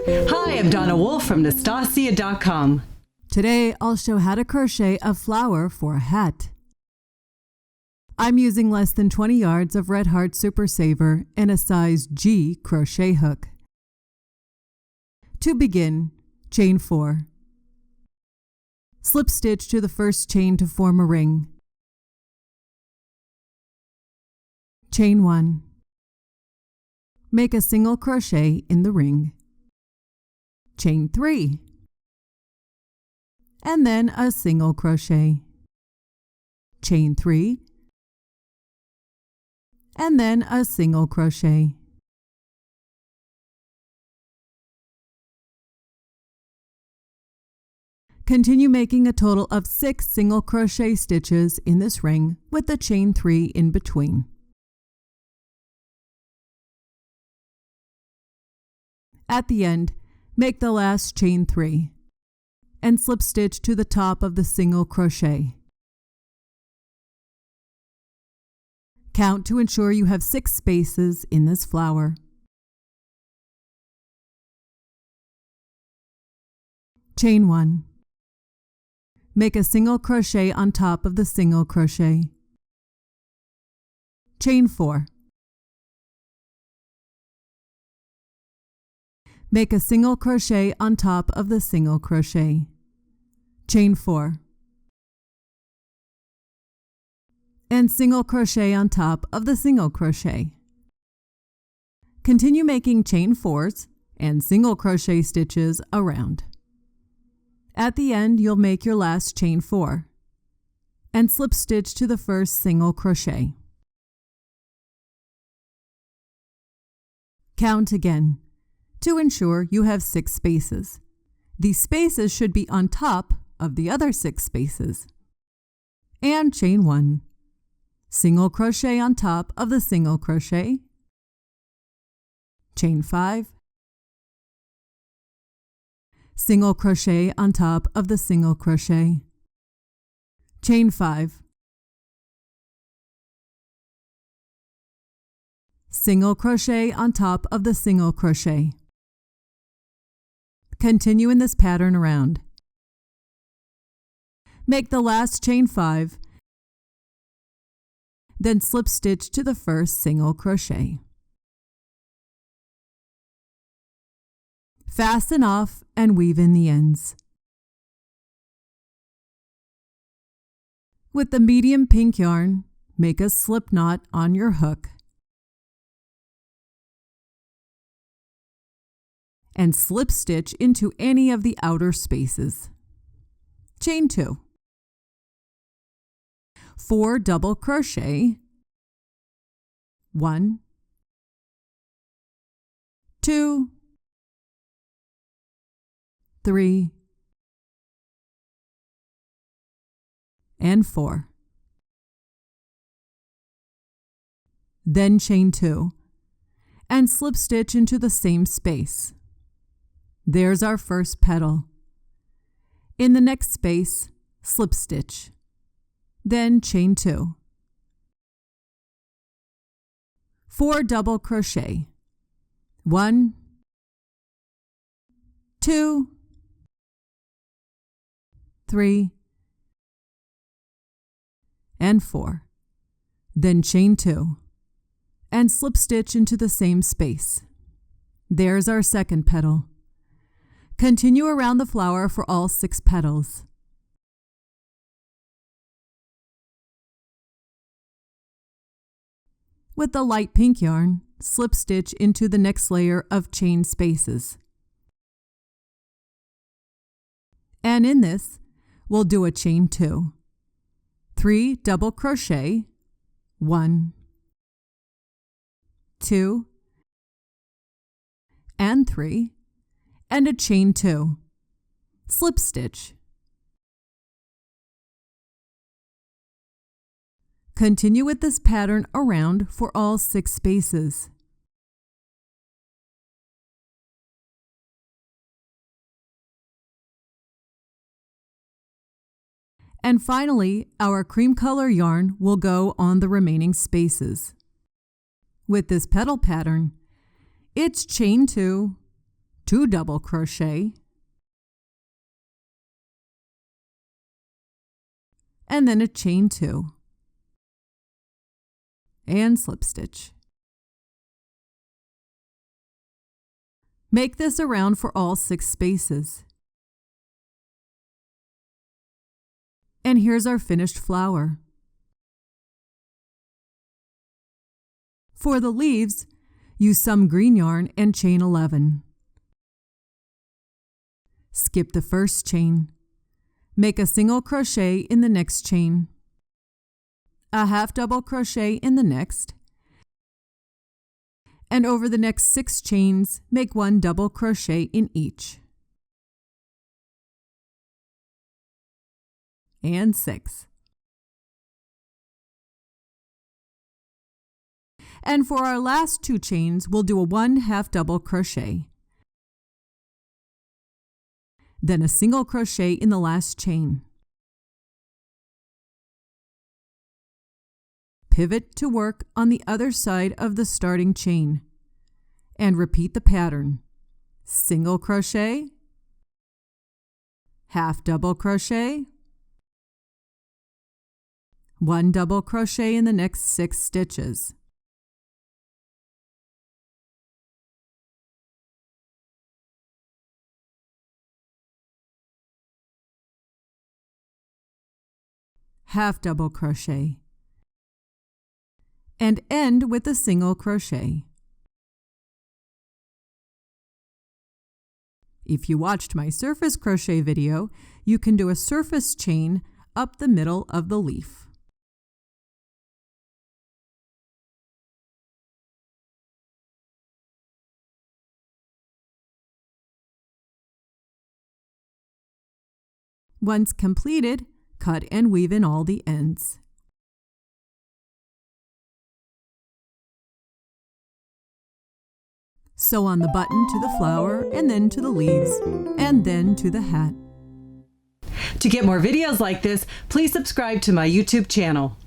Hi, I'm Donna Wolfe from Naztazia.com. Today, I'll show how to crochet a flower for a hat. I'm using less than 20 yards of Red Heart Super Saver and a size G crochet hook. To begin, chain 4. Slip stitch to the first chain to form a ring. Chain 1. Make a single crochet in the ring. Chain 3. And then a single crochet. Chain 3. And then a single crochet. Continue making a total of 6 single crochet stitches in this ring with the chain 3 in between. At the end, make the last chain 3 and slip stitch to the top of the single crochet. Count to ensure you have 6 spaces in this flower. Chain 1. Make a single crochet on top of the single crochet. Chain 4. Make a single crochet on top of the single crochet. Chain 4. And single crochet on top of the single crochet. Continue making chain 4s and single crochet stitches around. At the end, you'll make your last chain 4 and slip stitch to the first single crochet. Count again to ensure you have 6 spaces. These spaces should be on top of the other 6 spaces. And chain 1. Single crochet on top of the single crochet. Chain 5. Single crochet on top of the single crochet. Chain 5. Single crochet on top of the single crochet. Continue in this pattern around. Make the last chain 5, then slip stitch to the first single crochet. Fasten off and weave in the ends. With the medium pink yarn, make a slip knot on your hook and slip stitch into any of the outer spaces. Chain 2. 4 double crochet. 1, 2, 3, and 4. Then chain 2 and slip stitch into the same space. There's our first petal. In the next space, slip stitch. Then chain 2. 4 double crochet. 1, 2, 3, and 4. Then chain 2 and slip stitch into the same space. There's our second petal. Continue around the flower for all 6 petals. With the light pink yarn, slip stitch into the next layer of chain spaces. And in this, we'll do a chain 2. 3 double crochet. 1, 2, and 3. And a chain 2. Slip stitch. Continue with this pattern around for all 6 spaces. And finally, our cream color yarn will go on the remaining spaces. With this petal pattern, it's chain 2, 2 double crochet, and then a chain 2, and slip stitch. Make this around for all 6 spaces. And here's our finished flower. For the leaves, use some green yarn and chain 11. Skip the first chain. Make a single crochet in the next chain, a half double crochet in the next, and over the next 6 chains, make 1 double crochet in each. And 6. And for our last 2 chains, we'll do a 1 half double crochet. Then a single crochet in the last chain. Pivot to work on the other side of the starting chain and repeat the pattern. Single crochet, half double crochet, 1 double crochet in the next 6 stitches. Half double crochet, and end with a single crochet. If you watched my surface crochet video, you can do a surface chain up the middle of the leaf. Once completed, cut and weave in all the ends. Sew on the button to the flower and then to the leaves and then to the hat. To get more videos like this, please subscribe to my YouTube channel.